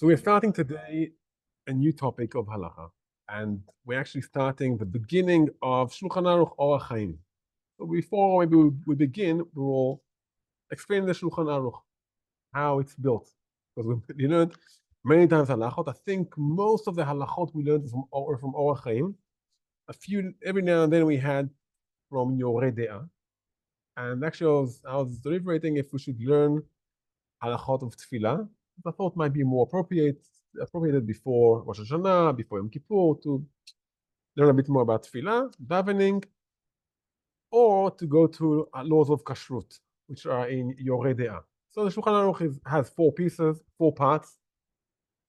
So we're starting today a new topic of halacha, and we're actually starting the beginning of Shulchan Aruch Orach Chaim. So before maybe we begin, we will explain the Shulchan Aruch, how it's built, because we learned many times halachot. I think most of the halachot we learned from Orach Chaim. A few every now and then we had from Yoreh De'ah, and actually I was deliberating if we should learn halachot of tefillah. I thought might be more appropriated before Rosh Hashanah, before Yom Kippur, to learn a bit more about tefillah, davening, or to go to laws of kashrut, which are in Yoreh De'ah. So the Shulchan Aruch has 4 pieces, 4 parts,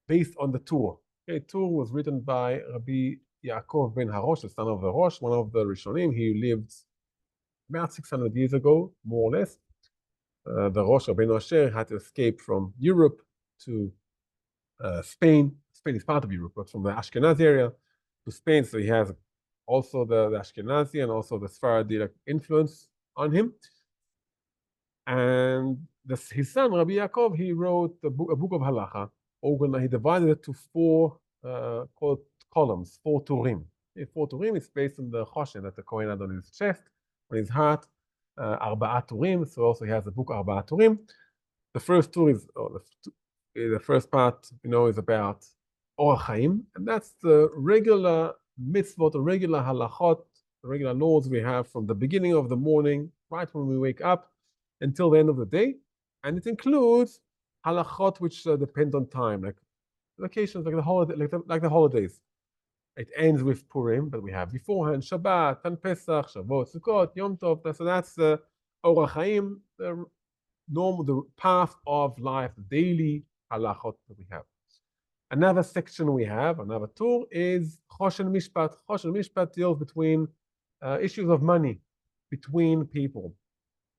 based on the Tur. Okay, Tur was written by Rabbi Yaakov ben Harosh, the son of the Rosh, one of the Rishonim. He lived about 600 years ago, more or less. The Rosh Rabbeinu Asher had to escape from Europe to Spain. Spain is part of Europe, but from the Ashkenazi area to Spain. So he has also the Ashkenazi and also the Sephardi influence on him. And his son, Rabbi Yaakov, he wrote a book of halacha. He divided it to 4 columns, 4 turim. 4 turim is based on the choshen that the Kohen had on his chest, on his heart. Arba'a turim. So also he has a book Arba'a turim. The first tur is the first part, is about Orach Chaim, and that's the regular mitzvot, the regular halachot, the regular laws we have from the beginning of the morning, right when we wake up, until the end of the day, and it includes halachot which depend on time, like vacations, like the holidays. It ends with Purim, but we have beforehand Shabbat and Pesach, Shavuot, Sukkot, Yom Tov. So that's the Orach Chaim, the path of life, the daily halachot that we have. Another section we have, another tour, is Choshen Mishpat. Choshen Mishpat deals between issues of money between people,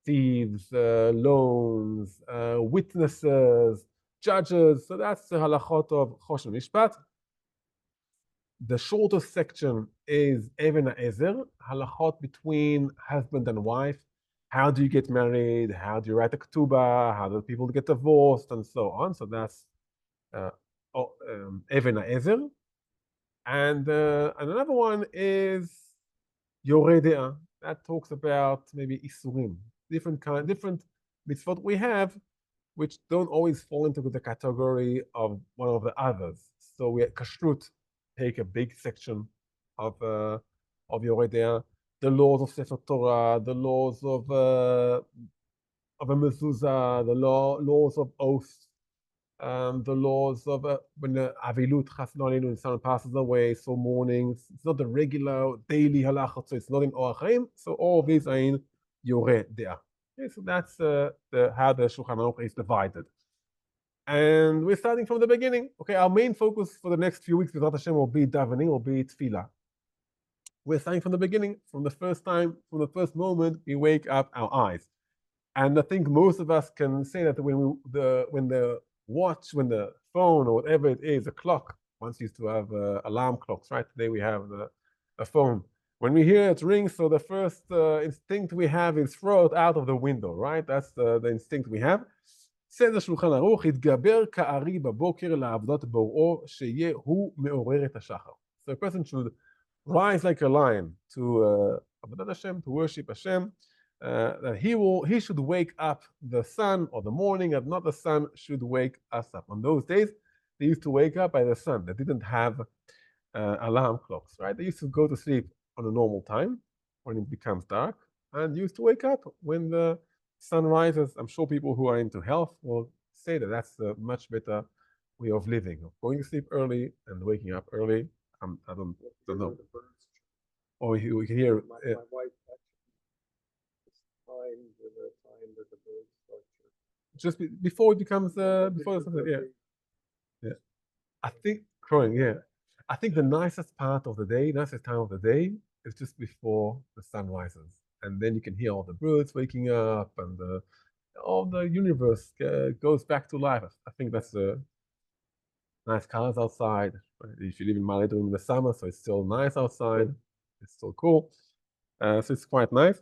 thieves, loans, witnesses, judges. So that's the halachot of Choshen Mishpat. The shortest section is Even HaEzer, halachot between husband and wife. How do you get married? How do you write a ketubah? How do people get divorced? And so on. So that's Even HaEzer. And another one is Yoreh De'ah. That talks about maybe Isurim, different mitzvot we have, which don't always fall into the category of one of the others. So we at Kashrut take a big section of Yoreh De'ah. The laws of Sefer Torah, the laws of a mezuzah, the laws of oaths, the laws of when the avilut chas v'lo when someone passes away, so mournings. It's not the regular daily halachot, so it's not in Orach Chaim. So all of these are in Yoreh De'ah. Okay, so that's how the Shulchan Aruch is divided. And we're starting from the beginning. Okay, our main focus for the next few weeks, B'ezrat Hashem, will be davening, will be tefillah. We're starting from the beginning, from the first moment we wake up our eyes. And I think most of us can say that when the phone or whatever it is, the clock, once used to have alarm clocks, right? Today we have a phone. When we hear it ring, so the first instinct we have is throw it out of the window, right? That's the instinct we have. Says the Shulchan Aruch, התגבר כארי בבוקר לעבודת בוראו, שיהיה הוא מעורר את השחר. So a person should rise like a lion to Avodat Hashem, to worship Hashem. That he should wake up the sun, or the morning, and not the sun should wake us up. On those days, they used to wake up by the sun. They didn't have alarm clocks, right? They used to go to sleep on a normal time when it becomes dark, and used to wake up when the sun rises. I'm sure people who are into health will say that that's a much better way of living, of going to sleep early and waking up early. I don't know. Or we can hear. My wife actually the time that the birds start chirping. Just before it becomes before the sunset, yeah. I think crowing, yeah. I think the nicest part of the day, nicest time of the day, is just before the sun rises, and then you can hear all the birds waking up, and all the universe goes back to life. I think that's nice colors outside. If you live in Mali during the summer, so it's still nice outside. It's still cool. So it's quite nice.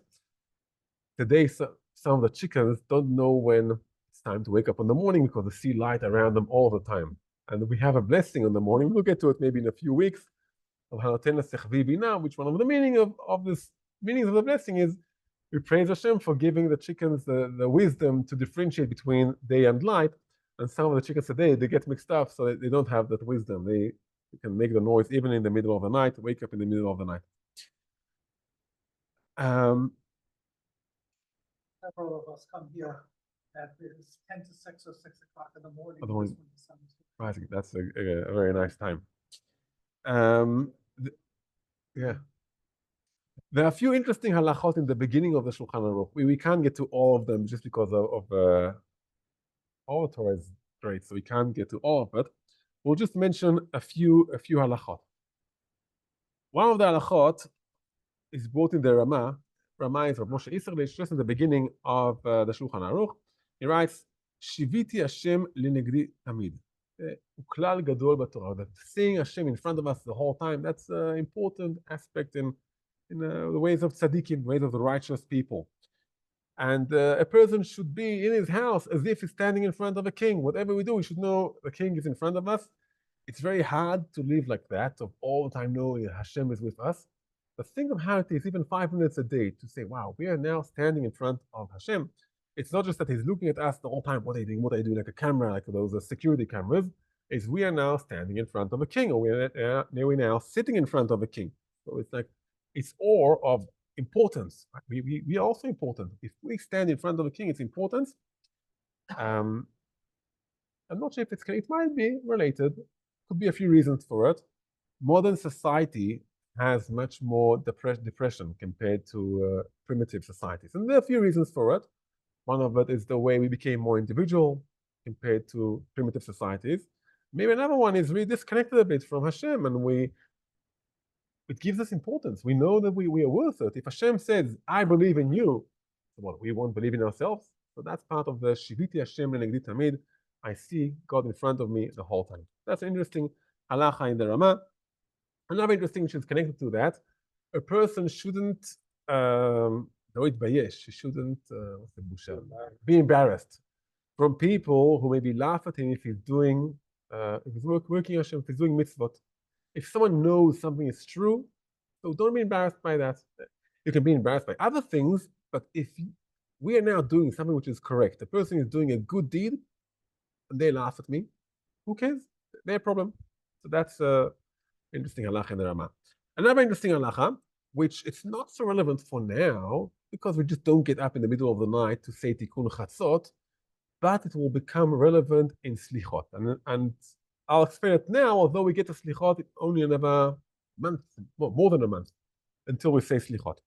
Today, some of the chickens don't know when it's time to wake up in the morning because they see light around them all the time. And we have a blessing in the morning. We'll get to it maybe in a few weeks. Of which one of the meanings of the blessing is we praise Hashem for giving the chickens the wisdom to differentiate between day and light. And some of the chickens today, they get mixed up, so they don't have that wisdom. They can make the noise even in the middle of the night, wake up in the middle of the night. Several of us come here at 10 to 6 or 6 o'clock in the morning. Right, that's a very nice time. Yeah. There are a few interesting halachot in the beginning of the Shulchan Aruch. We can't get to all of them just because of all the Torah is great, so we can't get to all of it. We'll just mention a few halachot. One of the halachot is brought in the Ramah. Ramah is Rav Moshe Isserlich, just in the beginning of the Shulchan Aruch. He writes, Shiviti Hashem linegdi tamid. Uklal gadol b'Torah. That seeing Hashem in front of us the whole time, that's an important aspect in the ways of tzaddikim, ways of the righteous people. And a person should be in his house as if he's standing in front of a king. Whatever we do, we should know the king is in front of us. It's very hard to live like that, of all the time knowing Hashem is with us. But think of how it is, even 5 minutes a day, to say, wow, we are now standing in front of Hashem. It's not just that he's looking at us the whole time, what are you doing, like a camera, like those security cameras. Is we are now standing in front of a king, or we're now sitting in front of a king. So it's like, it's all of importance. We are also important. If we stand in front of a king, it's importance. I'm not sure if it might be related. Could be a few reasons for it. Modern society has much more depression compared to primitive societies. And there are a few reasons for it. One of it is the way we became more individual compared to primitive societies. Maybe another one is we disconnected a bit from Hashem, and it gives us importance. We know that we are worth it. If Hashem says, I believe in you, what, we won't believe in ourselves? So that's part of the Shiviti Hashem lenegdi tamid. I see God in front of me the whole time. That's an interesting halacha in the Ramah. Another interesting which is connected to that, a person shouldn't he shouldn't be embarrassed from people who maybe laugh at him if he's doing if he's working Hashem, if he's doing mitzvot. If someone knows something is true, so don't be embarrassed by that. You can be embarrassed by other things, but if we are now doing something which is correct, the person is doing a good deed, and they laugh at me, who cares? Their problem. So that's interesting halacha in the Ramah. Another interesting halacha, which it's not so relevant for now, because we just don't get up in the middle of the night to say tikkun chatzot, but it will become relevant in slichot. And I'll explain it now, although we get to slichot only another month, well, more than a month, until we say slichot.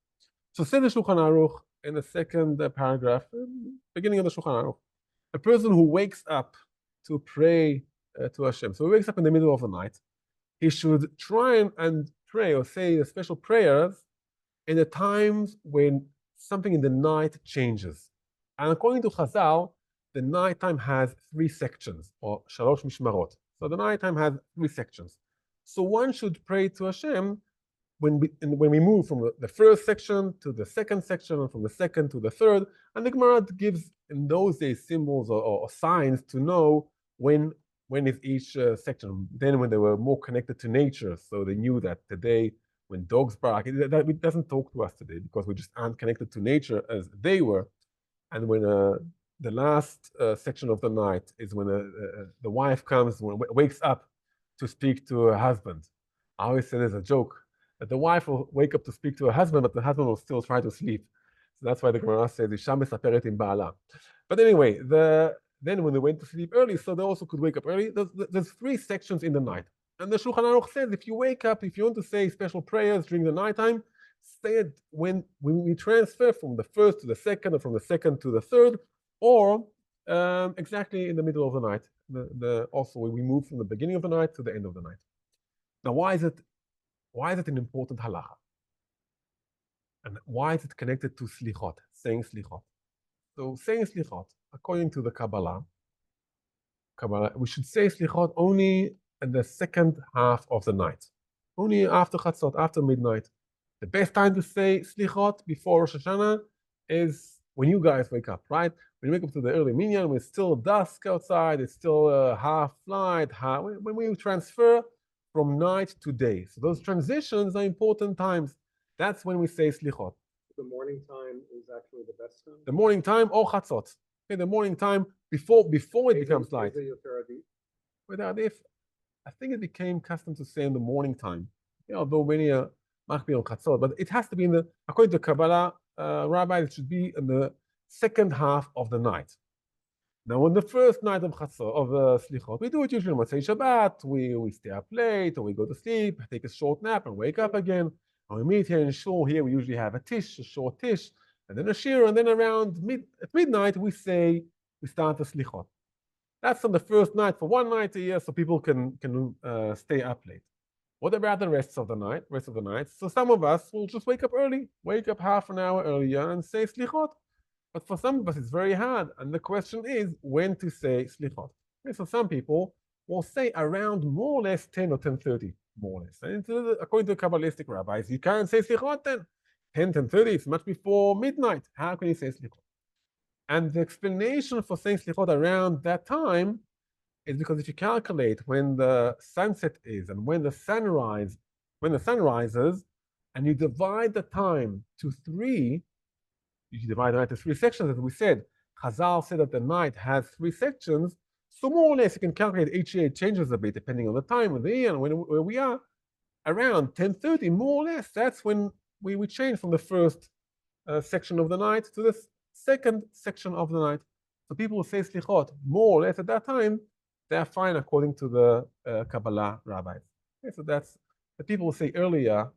So say the Shulchan Aruch in the second paragraph, beginning of the Shulchan Aruch, a person who wakes up to pray to Hashem. So he wakes up in the middle of the night. He should try and pray or say the special prayers in the times when something in the night changes. And according to Chazal, the nighttime has 3 sections, or shalosh mishmarot. So the nighttime has 3 sections. So one should pray to Hashem when we move from the first section to the second section, and from the second to the third. And the Gemara gives, in those days, symbols or signs to know when is each section. Then when they were more connected to nature, so they knew that today when dogs bark, it doesn't talk to us today because we just aren't connected to nature as they were. And when the last section of the night is when the wife comes, wakes up to speak to her husband. I always say there's a joke that the wife will wake up to speak to her husband, but the husband will still try to sleep. So that's why the Gemara says, Isha mesaperet im ba'ala. But anyway, then when they went to sleep early, so they also could wake up early. There's 3 sections in the night. And the Shulchan Aruch says, if you wake up, if you want to say special prayers during the nighttime, say it when we transfer from the first to the second, or from the second to the third, or exactly in the middle of the night. Also, when we move from the beginning of the night to the end of the night. Now, why is it an important halacha? And why is it connected to slichot, saying slichot? So saying slichot, according to the Kabbalah, we should say slichot only in the second half of the night. Only after chatzot, after midnight. The best time to say slichot before Rosh Hashanah is when you guys wake up, right? When you wake up to the early minyan, when it's still dusk outside, it's still half light, when we transfer from night to day. So those transitions are important times. That's when we say slichot. The morning time is actually the best time. The morning time or chatzot. Okay, the morning time before it becomes light. Without if, I think it became custom to say in the morning time. Although many might be on chatzot, but it has to be according to Kabbalah, rabbis, it should be in the second half of the night. Now, on the first night of chatzot, of slichot, we do it usually on Motzei Shabbat. We stay up late, or we go to sleep, take a short nap, and wake up again. And we meet here in shul. Here we usually have a short tish, and then a shir, and then around at midnight we start the slichot. That's on the first night for one night a year, so people can stay up late. What about the rest of the night? So some of us will just wake up early, wake up half an hour earlier, and say slichot. But for some of us, it's very hard. And the question is when to say slichot. Okay, so some people will say around more or less 10 or 10:30, more or less. And according to Kabbalistic rabbis, you can't say slichot then. 10:30, it's much before midnight. How can you say slichot? And the explanation for saying slichot around that time is because if you calculate when the sunset is and when the sun rises, and you divide the time to 3, you divide the night to 3 sections, as we said. Chazal said that the night has 3 sections, so more or less you can calculate each year. It changes a bit depending on the time of the year and where we are. Around 10:30, more or less, that's when we change from the first section of the night to the second section of the night. So people who say slichot more or less at that time, they're fine according to the Kabbalah rabbis. Okay, so that's the people who say earlier,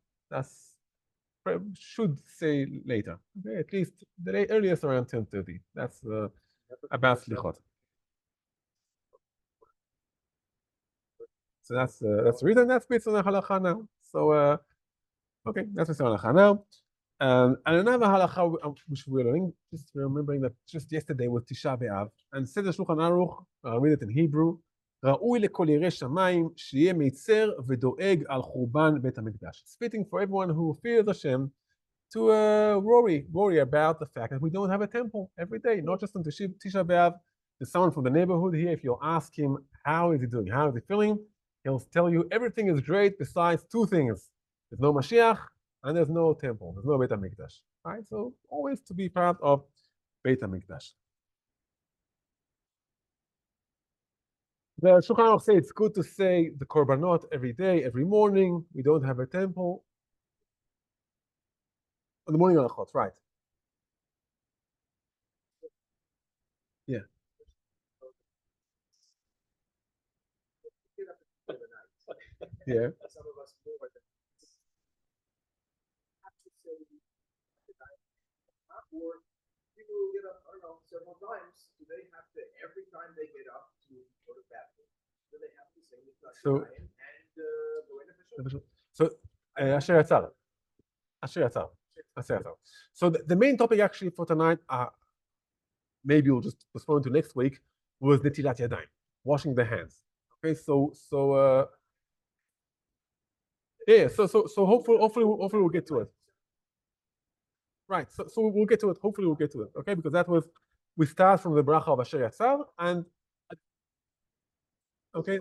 should say later. Okay, at least the earliest around 10:30. That's about slichot. So that's the reason. That's based on the halacha now. So okay, that's based on the halacha now. And another halacha which we're learning, just remembering that just yesterday was Tisha B'Av, and said the Shulchan Aruch, I'll read it in Hebrew, ראוי לכל ירא שמיים שיהיה מיצר ודואג על חורבן בית המקדש. It's fitting for everyone who fears Hashem to worry about the fact that we don't have a temple every day, not just on Tisha B'Av. There's someone from the neighborhood here, if you ask him how is he doing, how is he feeling, he'll tell you everything is great besides 2 things. There's no Mashiach, and there's no temple, there's no Beit HaMikdash. Right? So always to be part of Beit HaMikdash. The Shulchan Aruch say it's good to say the korbanot every day, every morning. We don't have a temple. On the morning of Halachot, right? Yeah. Yeah. Some of us more than have to say or people who get up, I don't know, several times, do they have to every time they get up to go to bathroom? Do they have to say the and go in So Asher Yatzar. So the main topic actually for tonight, maybe we'll just postpone to next week, was Netilat Yadayim, washing the hands. Okay, so hopefully we'll get to it. Right, so we'll get to it. Hopefully we'll get to it. Okay, because that was, we start from the bracha of Asher Yatzar, and okay.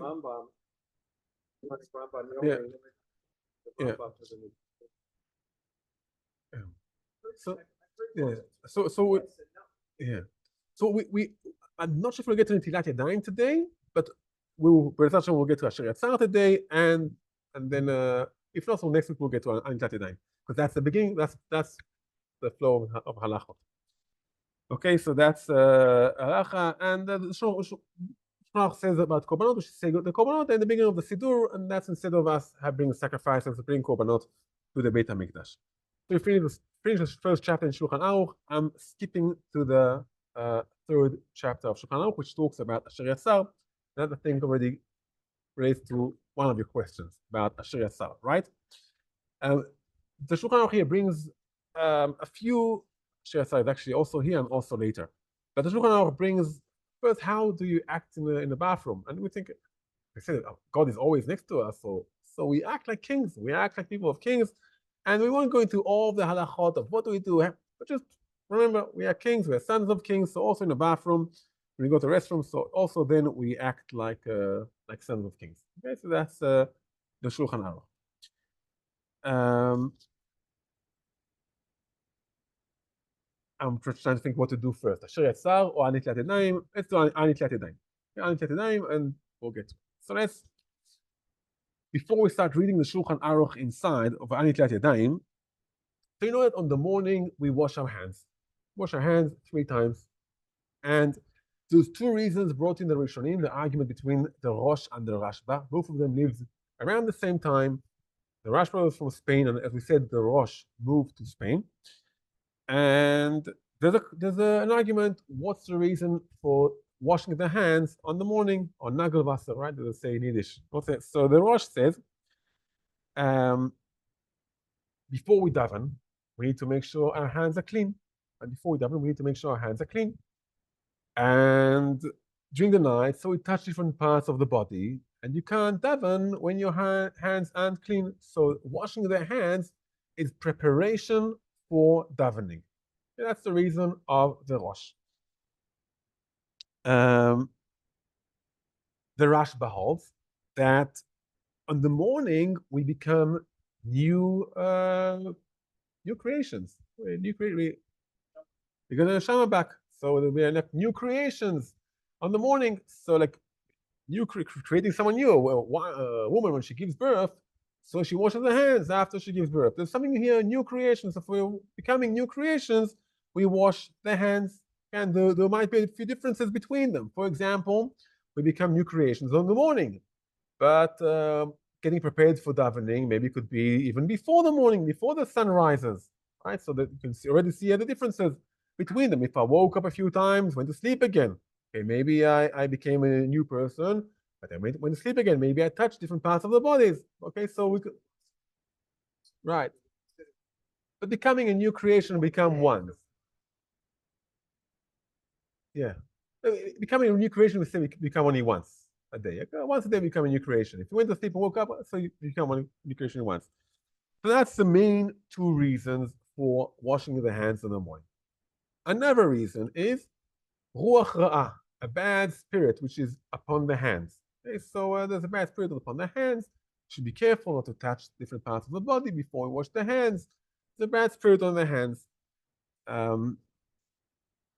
Yeah. Yeah. So yeah. So we I'm not sure if we'll get to Netilat Yadayim today, but we'll get to Asher Yatzar today, and then if not, so next week we'll get to Netilat Yadayim, because that's the beginning. That's the flow of halachot. Okay, so that's halacha, and the Shulchan says about korbanot. We should say the korbanot in the beginning of the siddur, and that's instead of us bringing sacrifices, bring korbanot to the Beit HaMikdash. So we finish the first chapter in Shulchan Aruch. I'm skipping to the 3rd chapter of Shulchan Aruch, which talks about Asher Yatzar. That I think already relates to one of your questions about Asher Yatzar, right? The Shulchan Aruch here brings a few Asher Yatzar is actually also here and also later. But the Shulchan Aruch brings first, how do you act in the bathroom? And we think, I said, God is always next to us, so we act like kings. We act like people of kings. And we won't go into all the halachot of what do we do, but just Remember, we are kings, we are sons of kings, so also in the bathroom, when we go to the restroom, so also then we act like sons of kings. Okay, so that's the Shulchan Aruch. I'm trying to think what to do first. Asher Yatzar or Ani Tlat Yadayim. Let's do Ani Tlat Yadayim. Ani Tlat Yadayim, and we'll get to it. So let's, before we start reading the Shulchan Aruch inside of Ani Tlat Yadayim, so you know that on the morning we wash our hands. Wash our hands 3 times. And there's 2 reasons brought in the Rishonim, the argument between the Rosh and the Rashba. Both of them lived around the same time. The Rashba was from Spain, and as we said, the Rosh moved to Spain. And there's an argument, what's the reason for washing the hands on the morning, on Nagelwasser, right? They say in Yiddish. So the Rosh says, before we daven, we need to make sure our hands are clean. And before we daven, we need to make sure our hands are clean. And during the night, so we touch different parts of the body, and you can't daven when your hands aren't clean. So washing the hands is preparation for davening. That's the reason of the Rosh. The Rashba holds that on the morning we become new creations. We're going to Shama back. So we are like new creations on the morning. So like creating someone new. A woman, when she gives birth, so she washes her hands after she gives birth. There's something here, new creations. If we're becoming new creations, we wash the hands, and there might be a few differences between them. For example, we become new creations on the morning, but getting prepared for davening maybe could be even before the morning, before the sun rises, right? So that you can already see the differences between them. If I woke up a few times, went to sleep again, okay, maybe I became a new person, but I went to sleep again. Maybe I touched different parts of the bodies. Okay, so we could, right. But becoming a new creation, become one. Yeah. Becoming a new creation, we say we become only once a day. Okay? Once a day, become a new creation. If you went to sleep and woke up, so you become a new creation once. So that's the main 2 reasons for washing the hands in the morning. Another reason is ruach ra'ah, a bad spirit which is upon the hands. Okay? So there's a bad spirit upon the hands. Should be careful not to touch different parts of the body before we wash the hands. There's a bad spirit on the hands.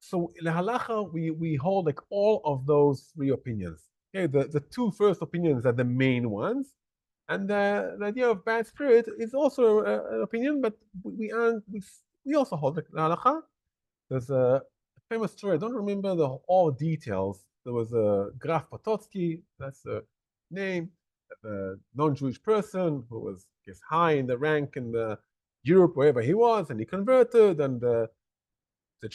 So in the halacha, we hold like all of those 3 opinions. Okay, the 2 first opinions are the main ones, and the idea of bad spirit is also an opinion, but we also hold the halacha. There's a famous story. I don't remember all details. There was a Graf Potocki, that's the name, a non-Jewish person who was, I guess, high in the rank in Europe, wherever he was, and he converted, and the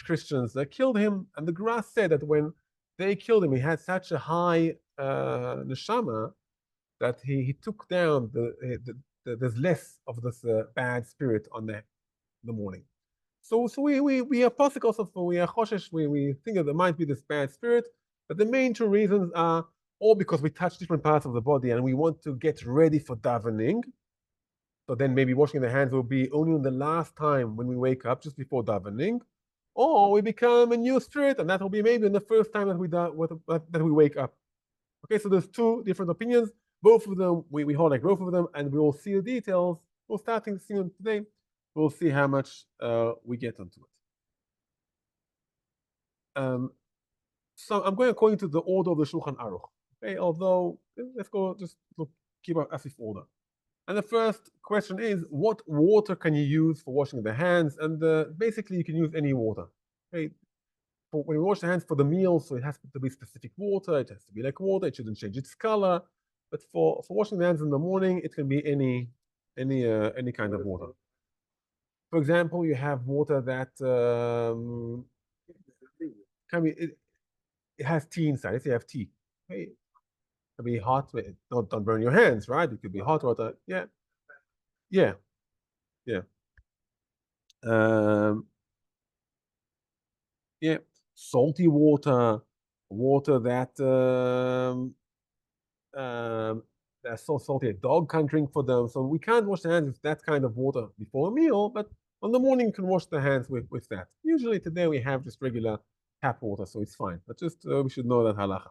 Christians killed him. And the Graf said that when they killed him, he had such a high neshama that he took down there's less of this bad spirit on the morning. So we are posik also, we are choshesh, we think that there might be this bad spirit, but the main 2 reasons are all because we touch different parts of the body and we want to get ready for davening. So then maybe washing the hands will be only on the last time when we wake up, just before davening, or we become a new spirit, and that will be maybe in the first time that we wake up. Okay, so there's 2 different opinions. Both of them, we hold like both of them, and we will see the details. We're starting soon today. We'll see how much we get onto it. So I'm going according to the order of the Shulchan Aruch. Okay, although let's go just keep our as if order. And the first question is, what water can you use for washing the hands? And basically, you can use any water. Okay, when you wash the hands for the meal, so it has to be specific water. It has to be like water. It shouldn't change its color. But for washing the hands in the morning, it can be any kind of water. For example, you have water that can be it has tea inside. Let's say you have tea. Okay, it can be hot. Don't burn your hands, right? It could be hot water. Yeah, yeah, yeah. Yeah, salty water, water that that's so salty a dog can't drink for them. So we can't wash the hands with that kind of water before a meal, but On the morning, you can wash the hands with that. Usually today we have just regular tap water, so it's fine. But just we should know that halacha.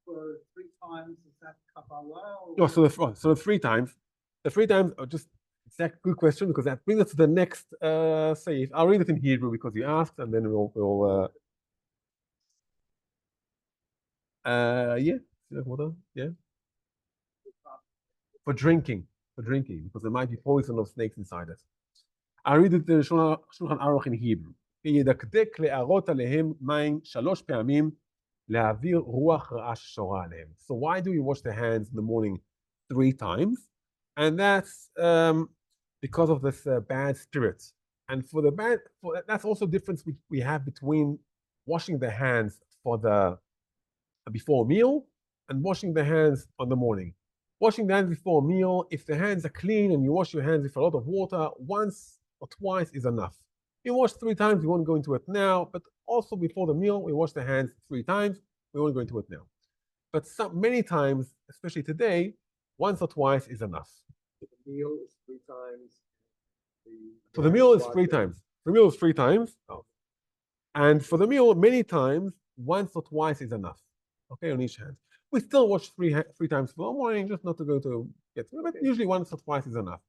For 3 times, is that Kabbalah? Oh, so 3 times. The 3 times are just exact good question because that brings us to the next say. I'll read it in Hebrew because you asked, and then we'll yeah, yeah. For drinking, because there might be poison of snakes inside it. I read it in Shulchan Aruch in Hebrew. ידקדק להראות עליהם מים 3 פעמים להעביר רוח רעה ששורה עליהם. So why do we wash the hands in the morning 3 times? And that's because of this bad spirit. And that's also the difference we have between washing the hands for the before a meal and washing the hands on the morning. Washing the hands before a meal, if the hands are clean and you wash your hands with a lot of water, once or twice is enough. You wash 3 times, we won't go into it now, but also before the meal, we wash the hands 3 times, we won't go into it now. But many times, especially today, once or twice is enough. The meal is 3 times. So the meal is 3 times. The meal is 3 times. Oh. And for the meal, many times, once or twice is enough. Okay, on each hand. We still wash 3 times for the morning, just not to go to get through, but usually once or twice is enough.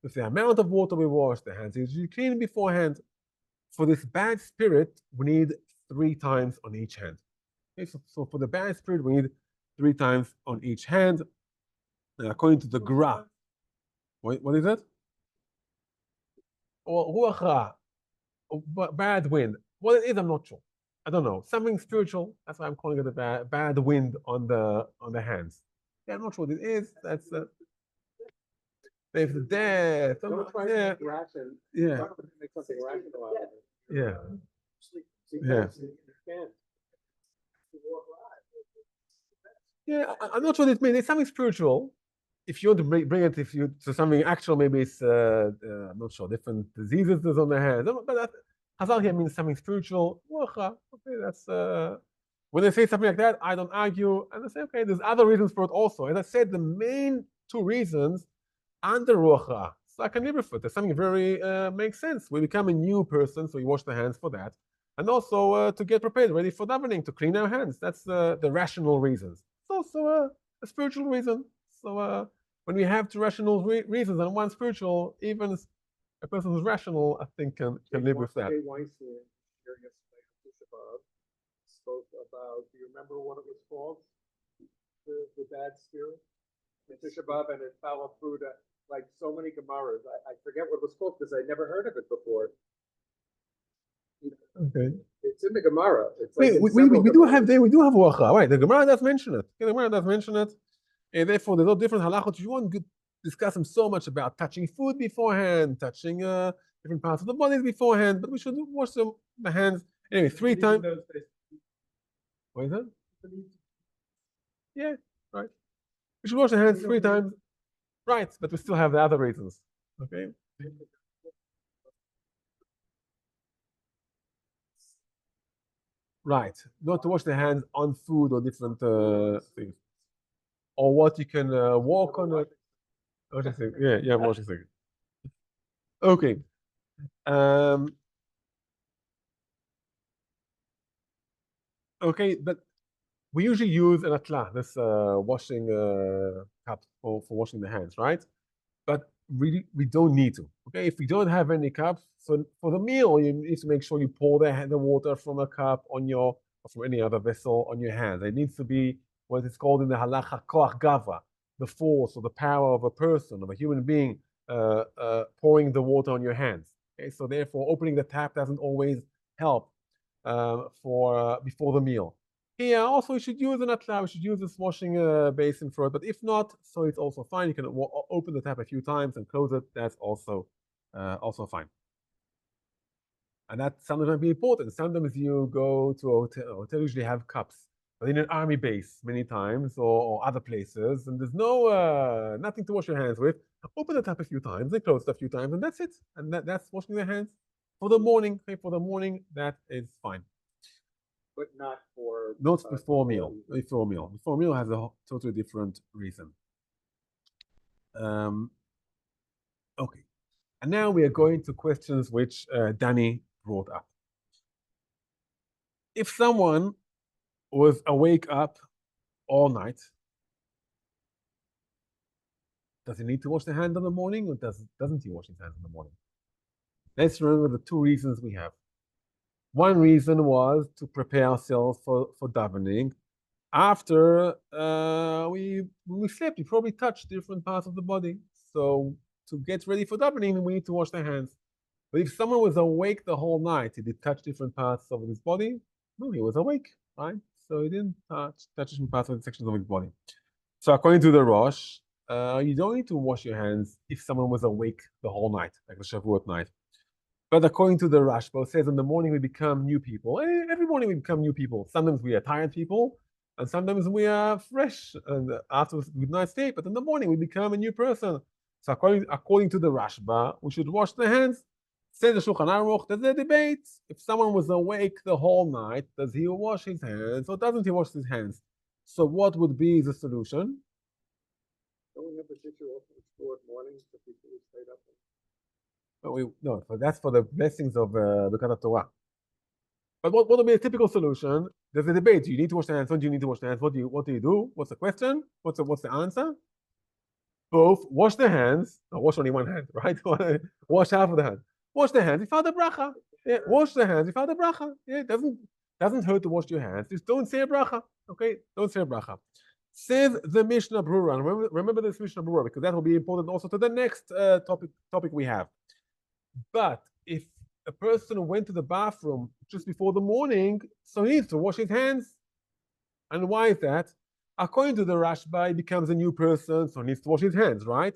With the amount of water we wash, the hands is usually clean beforehand. For this bad spirit, we need 3 times on each hand. Okay, so for the bad spirit, we need 3 times on each hand. According to the Gra. What is it? Or Ruach Ra. Bad wind. What it is, I'm not sure. I don't know. Something spiritual. That's why I'm calling it a bad wind on the hands. Yeah, I'm not sure what it is. That's there's the death. Yeah. Yeah. Make something rational out of it. Yeah. Yeah. Yeah, I'm not sure what it means. It's something spiritual. If you want to bring it, to something actual, maybe it's I'm not sure, different diseases on the hands. But that Hazal here means something spiritual. Okay, that's when they say something like that, I don't argue, and I say, okay, there's other reasons for it also. As I said, the main 2 reasons under Ruach. So I can live with it. There's something very makes sense. We become a new person, so we wash the hands for that, and also to get prepared, ready for davening, to clean our hands. That's the rational reasons. It's also a spiritual reason. So when we have 2 rational reasons and 1 spiritual, even a person who's rational, I think, can live with that. Jay Weinstein, here yesterday on Tisha B'Av, spoke about, do you remember what it was called? The bad spirit? The Tisha B'Av, and it followed through to like so many Gemaras. I forget what it was called because I never heard of it before. Okay. It's in the Gemara. It's like we do have Ruach Ra, right? The Gemara does mention it. The Gemara does mention it. And therefore, there's no different halachot. You won't discuss them so much about touching food beforehand, touching different parts of the body beforehand, but we should wash the hands anyway 3 times. What is that? Yeah, right. We should wash the hands 3 times, right? But we still have the other reasons. Okay. Right. Not to wash the hands on food or different things. Or what you can walk on it. Yeah, motion second. Okay. Okay, but we usually use an atla, this washing cup for washing the hands, right? But we don't need to. Okay, if we don't have any cups, so for the meal, you need to make sure you pour the water from a cup on your or from any other vessel on your hands. It needs to be what is called in the halacha koach gava, the force or the power of a person, of a human being, pouring the water on your hands. Okay, so therefore, opening the tap doesn't always help for before the meal. Here, also, you should use an atla. We should use this washing basin for it. But if not, so it's also fine. You can open the tap a few times and close it. That's also fine. And that sometimes might be important. Sometimes you go to a hotel usually have cups, but in an army base many times or other places, and there's no nothing to wash your hands with. Open the tap a few times and close it a few times, and that's it. And that's washing the hands for the morning. Okay, for the morning, that is fine. But not for before meal. Before meal. Before meal has a totally different reason. Okay. And now we are going to questions which Danny brought up. If someone was awake up all night, does he need to wash the hands in the morning, or doesn't he wash his hands in the morning? Let's remember the two reasons we have. One reason was to prepare ourselves for davening. After we slept, we probably touched different parts of the body. So to get ready for davening, we need to wash the hands. But if someone was awake the whole night, he did touch different parts of his body. No, he was awake, right? So he didn't touch different parts of the sections of his body. So according to the Rosh, you don't need to wash your hands if someone was awake the whole night, like the Shavuot night. But according to the Rashba, it says in the morning we become new people. Every morning we become new people. Sometimes we are tired people, and sometimes we are fresh and after a good night's sleep. But in the morning we become a new person. So according to the Rashba, we should wash the hands. Says the Shulchan Aruch, there's a debate. If someone was awake the whole night, does he wash his hands or doesn't he wash his hands? So what would be the solution? Don't we have the picture open explored mornings for people who stayed up? No, so that's for the blessings of Birkat Torah. But what would be a typical solution? There's a debate. Do you need to wash the hands? When do you need to wash the hands? What do you do? What's the question? What's the answer? Both. Wash the hands. No, wash only one hand, right? Wash half of the hand. Wash the hands without the bracha. Yeah, wash the hands without the bracha. Yeah, it doesn't hurt to wash your hands. Just don't say a bracha. Okay, don't say a bracha. Says the Mishnah Berurah. Remember this Mishnah Berurah because that will be important also to the next topic we have. But if a person went to the bathroom just before the morning, so he needs to wash his hands. And why is that? According to the Rashba, he becomes a new person, so he needs to wash his hands, right?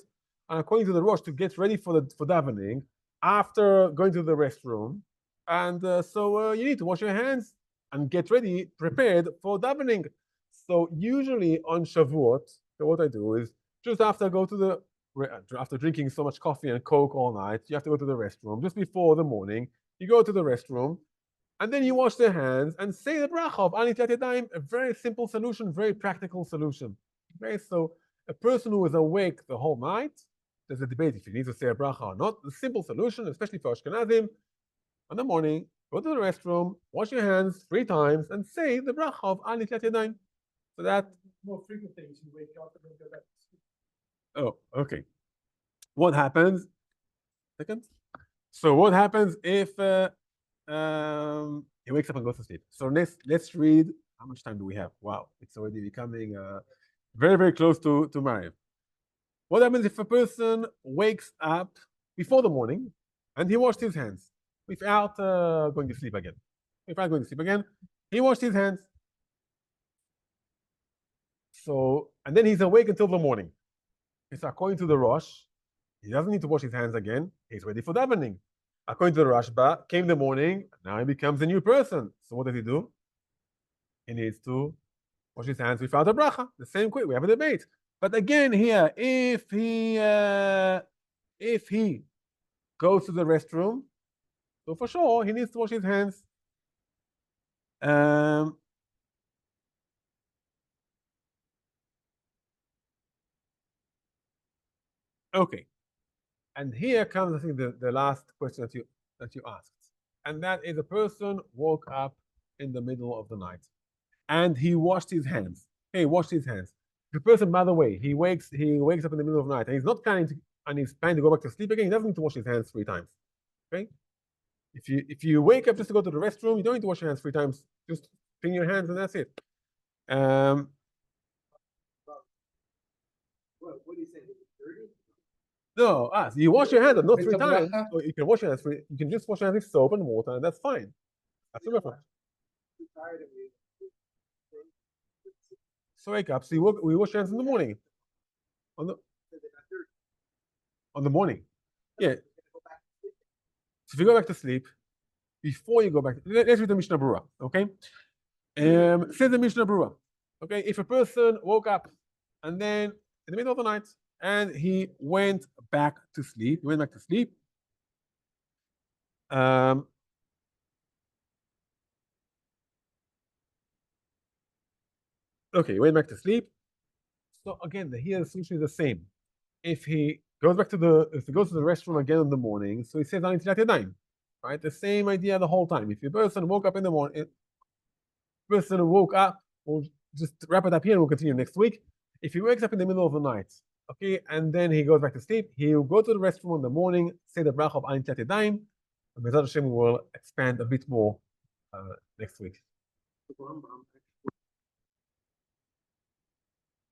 And according to the Rosh, to get ready for davening, after going to the restroom, and so you need to wash your hands and get ready, prepared for davening. So usually on Shavuot, so what I do is just after I go to the after drinking so much coffee and Coke all night, you have to go to the restroom. Just before the morning, you go to the restroom, and then you wash their hands and say the bracha of Anitlat Yadayim. A very simple solution, very practical solution. Okay, so a person who is awake the whole night, there's a debate if you need to say a bracha or not. The simple solution, especially for Ashkenazim, in the morning, go to the restroom, wash your hands 3 times, and say the bracha of Anitlat Yadayim. So that More frequent things, you wake up and then go back to sleep. Oh, okay. What happens? Second. So what happens if he wakes up and goes to sleep? So let's read. How much time do we have? Wow, it's already becoming very very close to Mariv. What happens if a person wakes up before the morning and he washed his hands without going to sleep again? Without going to sleep again, he washed his hands. So and then he's awake until the morning. It's according to the Rosh. He doesn't need to wash his hands again. He's ready for davening. According to the Rashba, came the morning, now he becomes a new person. So what does he do? He needs to wash his hands without a bracha. The same quick. We have a debate. But again, here, if he goes to the restroom, so for sure he needs to wash his hands. Okay. And here comes, I think, the last question that you asked. And that is a person woke up in the middle of the night and he washed his hands. Hey, washed his hands. The person, by the way, he wakes up in the middle of the night and he's not planning to and he's planning to go back to sleep again. He doesn't need to wash his hands 3 times. Okay? If you wake up just to go to the restroom, you don't need to wash your hands 3 times. Just clean your hands and that's it. What do you say? Is it dirty? No, you wash your hands, but not 3 times. So you can wash your hands. You can just wash your hands with soap and water, and that's fine. That's fine. Too tired of me. So wake up. So we wash your hands in the morning. On the morning. Yeah. So if you go back to sleep, before you go back, let's read the Mishnah Berurah, okay? Says the Mishnah Berurah, okay? If a person woke up and then in the middle of the night and he went back to sleep, okay, he went back to sleep. So again, here the solution is the same. If he goes back to the, if he goes to the restroom again in the morning, so he says Netilat Yadayim, right? The same idea the whole time. If a person woke up in the morning, person who woke up, we'll just wrap it up here and we'll continue next week. If he wakes up in the middle of the night, okay, and then he goes back to sleep, he'll go to the restroom in the morning, say the bracha of Netilat Yadayim, and Bezrat Hashem will expand a bit more next week. The Rambam